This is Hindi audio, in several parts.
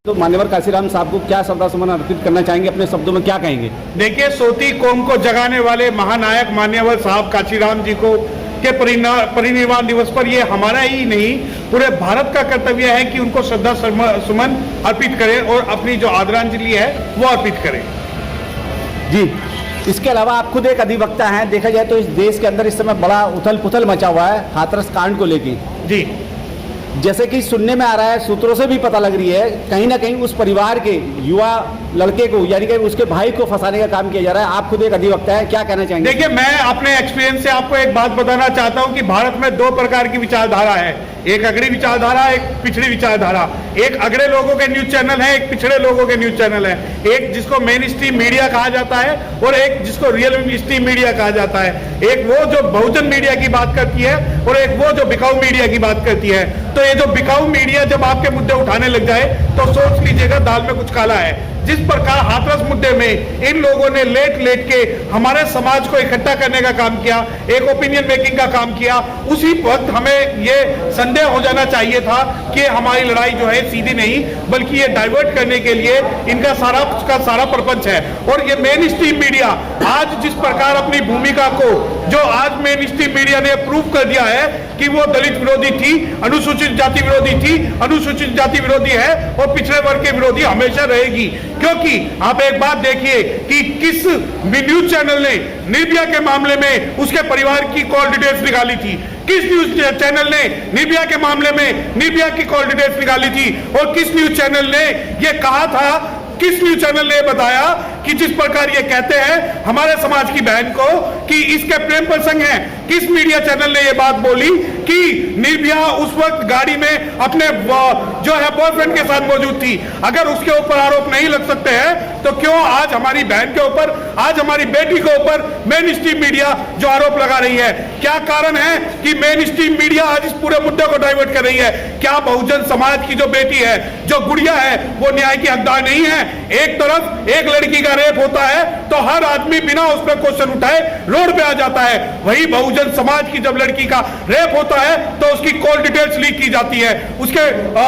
तो मान्यवर काशीराम साहब को क्या श्रद्धा सुमन अर्पित करना चाहेंगे, अपने शब्दों में क्या कहेंगे? देखिए, सोती कौम को जगाने वाले महानायक मान्यवर साहब काशीराम जी को के परिनिर्वाण दिवस पर ये हमारा ही नहीं पूरे भारत का कर्तव्य है कि उनको श्रद्धा सुमन अर्पित करें और अपनी जो आदरांजलि है वो अर्पित करें। जी, इसके अलावा आप खुद एक अधिवक्ता हैं। देखा जाए तो इस देश के अंदर इस समय बड़ा उथल पुथल मचा हुआ है हाथरस कांड को लेके। जी, जैसे कि सुनने में आ रहा है, सूत्रों से भी पता लग रही है, कहीं ना कहीं उस परिवार के युवा लड़के को यानी कि उसके भाई को फंसाने का काम किया जा रहा है। आप खुद एक अधिवक्ता है, क्या कहना चाहेंगे? देखिए, मैं अपने एक्सपीरियंस से आपको एक बात बताना चाहता हूं कि भारत में दो प्रकार की विचारधारा है, एक अग्रणी विचारधारा, एक पिछड़ी विचारधारा। एक अग्रणी लोगों के न्यूज चैनल है, एक पिछड़े लोगों के न्यूज चैनल है, एक जिसको मेन स्ट्रीम मीडिया कहा जाता है और एक जिसको रियल स्ट्रीम मीडिया कहा जाता है। एक वो जो बहुजन मीडिया की बात करती है और एक वो जो बिकाऊ मीडिया की बात करती है। तो ये जो बिकाऊ मीडिया जब आपके मुद्दे उठाने लग जाए तो सोच लीजिएगा दाल में कुछ काला है। जिस प्रकार हाथरस मुद्दे में इन लोगों ने लेट के हमारे समाज को इकट्ठा करने का काम किया, एक ओपिनियन मेकिंग का काम किया, उसी वक्त हमें ये संदेह हो जाना चाहिए था कि हमारी लड़ाई जो है सीधी नहीं बल्कि ये डाइवर्ट करने के लिए इनका सारा प्रपंच है। और ये मेन स्ट्रीम मीडिया आज जिस प्रकार अपनी भूमिका को जो आज मेन स्ट्रीम मीडिया ने प्रूव कर दिया है कि वो दलित विरोधी थी, अनुसूचित जाति विरोधी थी, अनुसूचित जाति विरोधी है और पिछड़े वर्ग के विरोधी हमेशा रहेगी। क्योंकि आप एक बात देखिए कि किस न्यूज चैनल ने निर्भया के मामले में उसके परिवार की कॉल डिटेल्स निकाली थी, किस न्यूज चैनल ने निर्भया के मामले में निर्भया की कॉल डिटेल्स निकाली थी और किस न्यूज चैनल ने यह कहा था, किस न्यूज चैनल ने बताया कि जिस प्रकार ये कहते हैं हमारे समाज की बहन को कि इसके प्रेम प्रसंग है, किस मीडिया चैनल ने ये बात बोली कि निर्भया उस वक्त गाड़ी में अपने जो है बॉयफ्रेंड के साथ मौजूद थी। अगर उसके ऊपर आरोप नहीं लग सकते हैं तो क्यों आज हमारी बहन के ऊपर, आज हमारी बेटी के ऊपर मेन स्ट्रीम मीडिया जो आरोप लगा रही है? क्या कारण है कि मेन स्ट्रीम मीडिया आज इस पूरे मुद्दे को डाइवर्ट कर रही है? क्या बहुजन समाज की जो बेटी है, जो गुड़िया है, वो न्याय की हकदार नहीं है? एक तरफ एक लड़की का रेप होता है तो हर आदमी बिना उस पर क्वेश्चन उठाए रोड पे आ जाता है, वही बहुजन समाज की जब लड़की का रेप होता है तो उसकी कॉल डिटेल्स लीक की जाती है, उसके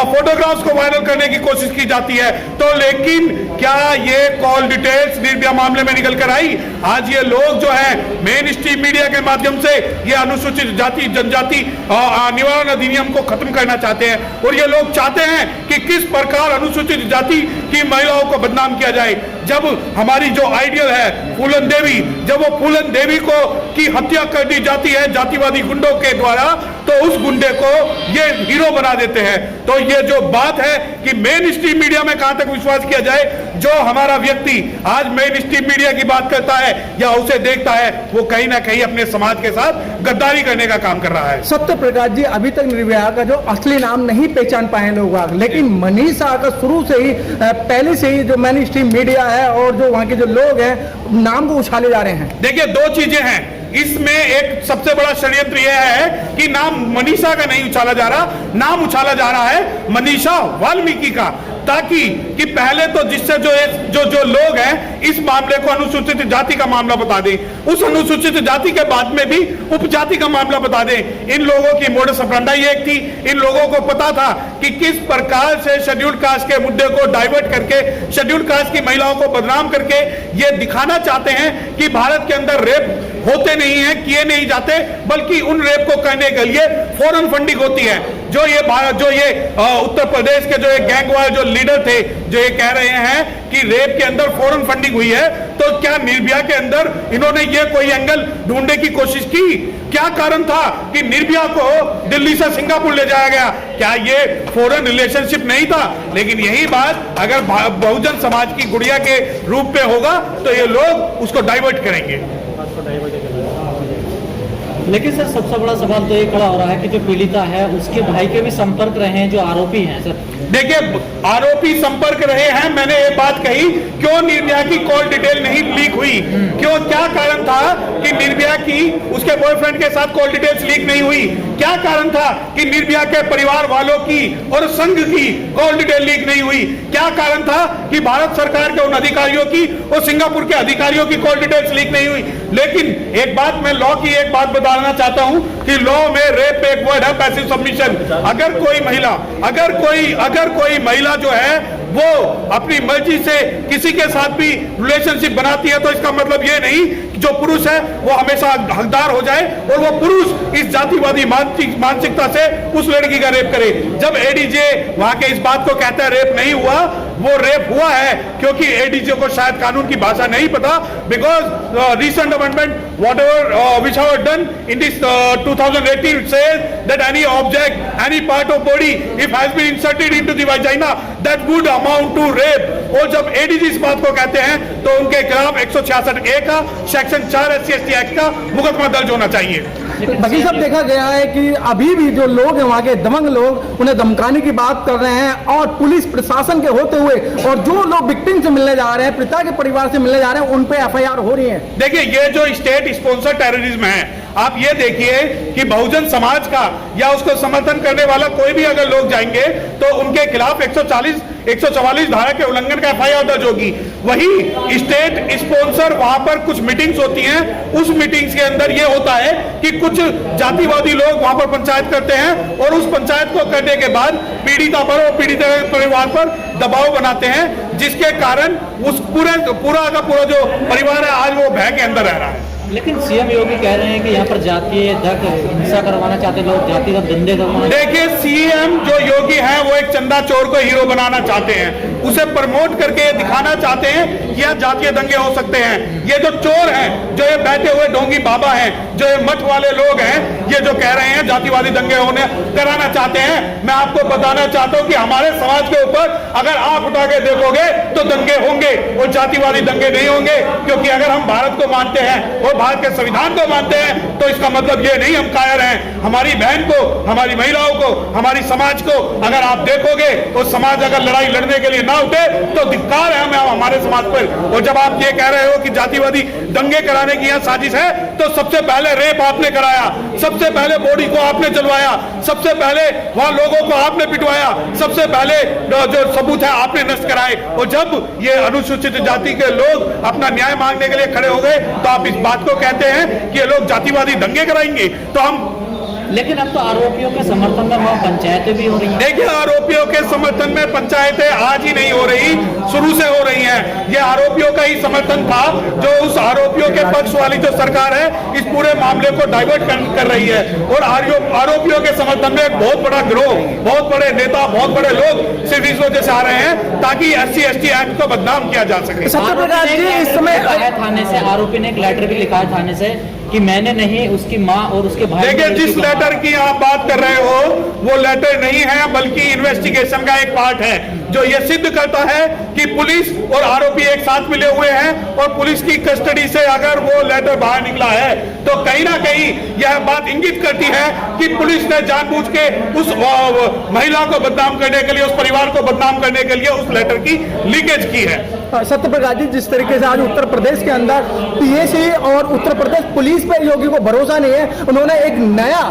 फोटोग्राफ्स को वायरल करने की कोशिश की जाती है। तो लेकिन क्या ये कॉल डिटेल्स निर्भया मामले में निकल कर आई? आज ये लोग जो है मेन स्ट्रीम मीडिया के माध्यम से ये अनुसूचित जाति जनजाति निवारण अधिनियम को खत्म करना चाहते हैं और ये लोग चाहते हैं कि किस प्रकार अनुसूचित जाति की महिलाओं को बदनाम किया जाए। जब हमारी जो आइडियल है फूलन देवी, जब वो फूलन देवी को की हत्या कर दी जाती है जातिवादी गुंडों के द्वारा तो उस गुंडे को ये हीरो बना देते हैं। तो ये जो बात है कि मेन स्ट्रीम मीडिया में कहां तक विश्वास किया जाए, जो हमारा व्यक्ति आज मेन स्ट्रीम मीडिया की बात करता है या उसे देखता है वो कहीं ना कहीं अपने समाज के साथ गद्दारी करने का काम कर रहा है। सत्य प्रकाश जी, अभी तक निर्भया का जो असली नाम नहीं पहचान पाए लोग, लेकिन मनीषा का शुरू से ही पहले से ही जो मेन स्ट्रीम मीडिया है और जो वहाँ के जो लोग हैं नाम को उछाले जा रहे हैं। देखिए, दो चीजें हैं इसमें, एक सबसे बड़ा षड्यंत्र यह है कि नाम मनीषा का नहीं उछाला जा रहा, नाम उछाला जा रहा है मनीषा वाल्मीकि का, ताकि कि पहले तो जिससे जो लोग हैं इस मामले को अनुसूचित जाति का मामला बता दें, उस अनुसूचित जाति के बाद में भी उपजाति का मामला बता दें। इन लोगों की मोडस ऑपरेंडी एक थी, इन लोगों को पता था कि किस प्रकार से शेड्यूल्ड कास्ट के मुद्दे को डाइवर्ट करके शेड्यूल्ड कास्ट की महिलाओं को बदनाम करके ये दिखाना चाहते हैं कि भारत के अंदर रेप होते नहीं है, किए नहीं जाते, बल्कि उन रेप को करने के लिए फॉरेन फंडिंग होती है। जो ये उत्तर प्रदेश के जो एक गैंगवार जो लीडर थे जो ये कह रहे हैं कि रेप के अंदर फॉरेन फंडिंग हुई है, तो क्या निर्भया के अंदर इन्होंने ये कोई एंगल ढूंढने की कोशिश की? क्या कारण था कि निर्भया को दिल्ली से सिंगापुर ले जाया गया? क्या ये फॉरेन रिलेशनशिप नहीं था? लेकिन यही बात अगर बहुजन समाज की गुड़िया के रूप में होगा तो ये लोग उसको डाइवर्ट करेंगे। लेकिन सर, सबसे बड़ा सवाल तो ये खड़ा हो रहा है कि जो पीड़िता है उसके भाई के भी संपर्क रहे हैं जो आरोपी हैं। सर देखिए, आरोपी संपर्क रहे हैं, मैंने ये बात कही, क्यों निर्भया की कॉल डिटेल नहीं लीक हुई? क्यों, क्या कारण था कि निर्भया की उसके बॉयफ्रेंड के साथ कॉल डिटेल्स लीक नहीं हुई? क्या कारण था कि निर्भया के परिवार वालों की और संघ की कॉल डिटेल लीक नहीं हुई? क्या कारण था कि भारत सरकार के उन अधिकारियों की और सिंगापुर के अधिकारियों की कॉल डिटेल्स लीक नहीं हुई? लेकिन एक बात, मैं लॉ की एक बात बताना चाहता हूं कि लॉ में रेप एक वर्ड है, पैसिव सबमिशन। अगर कोई महिला जो है वो अपनी मर्जी से किसी के साथ भी रिलेशनशिप बनाती है, तो इसका मतलब ये नहीं कि जो पुरुष है वो हमेशा हकदार हो जाए और वो पुरुष इस जातिवादी मानसिकता से उस लड़की का रेप करे। जब एडीजे वहां के इस बात को कहता है रेप नहीं हुआ, वो रेप हुआ है क्योंकि एडीजे को शायद कानून की भाषा नहीं पता, because recent amendment whatever which have done in this 2018 says that any object, any part of body if has been inserted into the vagina that would amount to rape। और जब एडीजी इस बात को कहते हैं तो उनके खिलाफ 166A का सेक्शन 4 SC/ST एक्ट का मुकदमा दर्ज होना चाहिए। बाकी सब देखा गया है कि अभी भी जो लोग हैं वहाँ के दबंग लोग उन्हें धमकाने की बात कर रहे हैं और पुलिस प्रशासन के होते हुए और जो लोग विक्टिम से मिलने जा रहे हैं, पिता के परिवार से मिलने जा रहे हैं, उन पे FIR हो रही है। देखिए ये जो स्टेट स्पॉन्सर टेररिज्म है, आप ये देखिए कि बहुजन समाज का या उसको समर्थन करने वाला कोई भी अगर लोग जाएंगे तो उनके खिलाफ 144 धारा के उल्लंघन का FIR दर्ज होगी। वही स्टेट स्पॉन्सर वहां पर कुछ मीटिंग्स होती हैं, उस मीटिंग्स के अंदर ये होता है कि कुछ जातिवादी लोग वहां पर पंचायत करते हैं और उस पंचायत को करने के बाद पीड़िता पर और पीड़ित परिवार पर दबाव बनाते हैं, जिसके कारण उस पूरा का पूरा जो परिवार है आज वो भय के अंदर रह रहा है। लेकिन सीएम योगी कह रहे हैं कि यहाँ पर जातीय हिंसा करवाना चाहते लोग, जातिगत दंगे करवाना। देखिए सीएम जो योगी हैं वो एक चंदा चोर को हीरो बनाना चाहते हैं, उसे प्रमोट करके दिखाना चाहते हैं कि यह जातीय दंगे हो सकते हैं। ये जो चोर हैं, जो ये बैठे हुए ढोंगी बाबा हैं, जो ये मठ वाले लोग हैं, ये जो कह रहे हैं जातिवादी दंगे कराना चाहते हैं, मैं आपको बताना चाहता हूं कि हमारे समाज के ऊपर अगर आप उठा के देखोगे तो दंगे होंगे और जातिवादी दंगे नहीं होंगे, क्योंकि अगर हम भारत को मानते हैं और भारत के संविधान को मानते हैं तो इसका मतलब ये नहीं हम कायर हैं। हमारी बहन को, हमारी महिलाओं को, हमारी समाज को अगर आप देखोगे तो समाज अगर लड़ाई लड़ने के लिए ना उठे तो धिक्कार है हमें हमारे समाज पर। और जब आप ये कह रहे हो कि जातिवादी दंगे कराने की यहां साजिश है, तो सबसे पहले रेप आपने कराया, सबसे पहले बॉडी को आपने जलवाया, सबसे पहले वहां लोगों को आपने पिटवाया, सबसे पहले जो सबूत है आपने नष्ट कराए। और जब ये अनुसूचित जाति के लोग अपना न्याय मांगने के लिए खड़े हो गए तो आप इस बात को कहते हैं कि ये लोग जातिवादी दंगे कराएंगे। तो हम लेकिन अब तो आरोपियों के समर्थन में वहाँ पंचायतें भी हो रही हैं। देखिए आरोपियों के समर्थन में पंचायतें आज ही नहीं हो रही, शुरू से हो रही हैं। ये आरोपियों का ही समर्थन था जो उस आरोपियों के पक्ष वाली जो सरकार है इस पूरे मामले को डाइवर्ट कर रही है। और आरोपियों के समर्थन में एक बहुत बड़ा गिरोह, बहुत बड़े नेता, बहुत बड़े लोग सिर्फ इस वजह से आ रहे हैं ताकि SC/ST एक्ट को बदनाम किया जा सके। सत्यप्रकाश जी इस समय थाने से आरोपी ने एक लेटर भी लिखा है थाने से कि मैंने नहीं, उसकी माँ और उसके भाई। देखिए जिस लेटर की आप बात कर रहे हो वो लेटर नहीं है बल्कि इन्वेस्टिगेशन का एक पार्ट है जो ये सिद्ध करता है कि पुलिस और आरोपी एक साथ मिले हुए हैं और पुलिस की कस्टडी से अगर वो लेटर बाहर निकला है तो कहीं ना कहीं यह बात इंगित करती है कि पुलिस ने जानबूझ के उस महिला को बदनाम करने के लिए, उस परिवार को बदनाम करने के लिए उस लेटर की लीकेज की है। सत्यप्रकाश जी जिस तरीके से आज उत्तर प्रदेश के अंदर PSC और उत्तर प्रदेश पुलिस पर योगी को भरोसा नहीं है, उन्होंने एक नया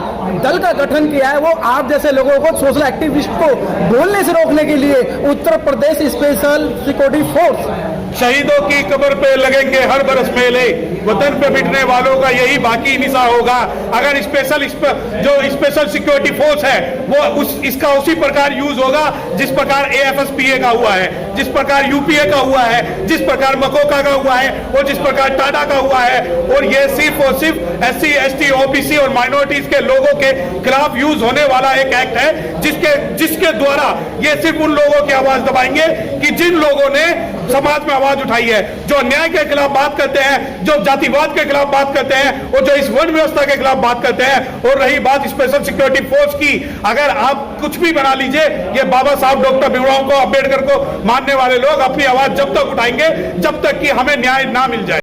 दल का गठन किया है। वो आप जैसे लोगों को, सोशल एक्टिविस्ट को बोलने से रोकने के लिए Uttar Pradesh special security force. शहीदों की कब्र पे लगेंगे हर बरस मेले, वतन पे मिटने वालों का यही बाकी निशा होगा। अगर स्पेशल सिक्योरिटी फोर्स है वो इसका उसी प्रकार यूज होगा जिस प्रकार AFSPA का हुआ है, जिस प्रकार UPA का हुआ है, जिस प्रकार मकोका का हुआ है और जिस प्रकार टाटा का हुआ है। और ये सिर्फ और सिर्फ SC/ST OBC और माइनॉरिटीज के लोगों के खिलाफ यूज होने वाला एक एक्ट है जिसके द्वारा ये सिर्फ उन लोगों की आवाज दबाएंगे कि जिन लोगों ने समाज में आवाज उठाई है, जो अन्याय के खिलाफ बात करते हैं, जो जातिवाद के खिलाफ बात करते हैं और जो इस वर्ण व्यवस्था के खिलाफ बात करते हैं। और रही बात स्पेशल सिक्योरिटी फोर्स की, अगर आप कुछ भी बना लीजिए, ये बाबा साहब डॉक्टर भीमराव को, अम्बेडकर को मानने वाले लोग अपनी आवाज जब तक उठाएंगे जब तक कि हमें न्याय ना मिल जाए।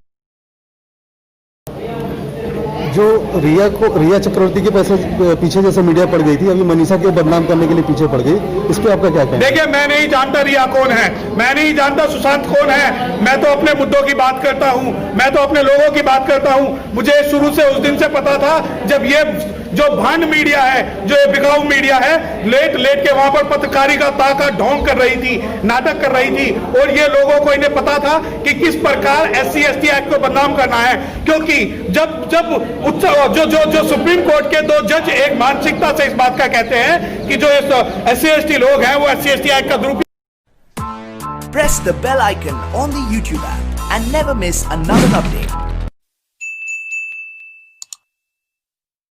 जो रिया चक्रवर्ती के पीछे जैसे मीडिया पड़ गई थी, अभी मनीषा के बदनाम करने के लिए पीछे पड़ गई, इस पे आपका क्या कहना है? देखिए मैं नहीं जानता रिया कौन है, मैं नहीं जानता सुशांत कौन है, मैं तो अपने मुद्दों की बात करता हूं, मैं तो अपने लोगों की बात करता हूं। मुझे शुरू से उस दिन से पता था जब ये जो भांड मीडिया है, जो ये बिकाऊ मीडिया है, लेट के वहां पर पत्रकारिता का ढोंग कर रही थी, नाटक कर रही थी। और ये लोगों को इन्हें पता था कि किस प्रकार SC/ST एक्ट को बदनाम करना है, क्योंकि जब जो सुप्रीम कोर्ट के 2 जज एक मानसिकता से इस बात का कहते हैं कि जो SC/ST लोग हैं वो SC/ST एक्ट का दुरुपयोग press the bell icon on the YouTube app and never miss another update.